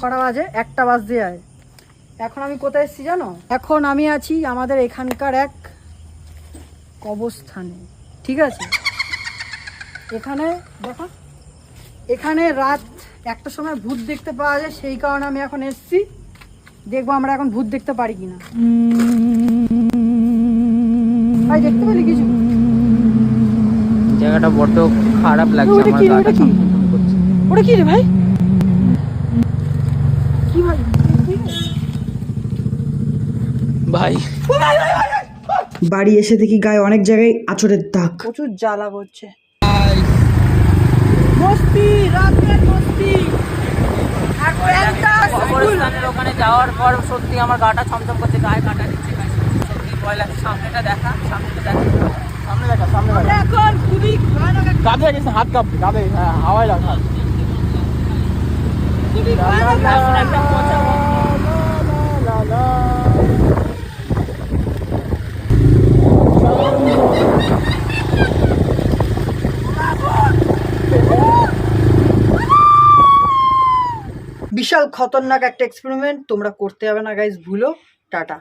কটা বাজে, 1টা বাজতে যায়। এখন আমি কোথায় এসেছি জানো? এখন আমি আছি আমাদের এখানকার এক কবরস্থানে, ঠিক আছে? এখানে দেখো, এখানে রাত 1টার সময় ভূত দেখতে পাওয়া যায়, সেই কারণে আমি এখন এসেছি। দেখবো আমরা এখন ভূত দেখতে পারি কিনা। ভাই দেখতে পেলি কিছু? জায়গাটা বড্ড খারাপ লাগছে আমার, গাটা ছমছম করছে। ওটা কি রে ভাই? কি ভাই? ভাই বাড়ি এসে দেখি গায়ে অনেক জায়গায় আঁচড়ের দাগ, প্রচুর জ্বালা করছে। মস্তি, রাতের মস্তি। কবরস্থানের ওখানে যাওয়ার পর সত্যি আমার গাটা ছমছম করছে, গায়ে কাটা দিচ্ছে, সত্যি ভয় লাগছে। সামনেটা দেখা, সামনে দেখা, সামনে দেখা। এখন খুবই ভয়ানক, গাবে গেছে, হাত কাঁপছে, গাবে, হ্যাঁ হাওয়ায় লাগছে। খুবই ভয়ানক রাস্তা। একটা পচা বিশাল খতরনাক একটা এক্সপেরিমেন্ট, তোমরা করতে হবে না গাইস, ভুলো। টাটা।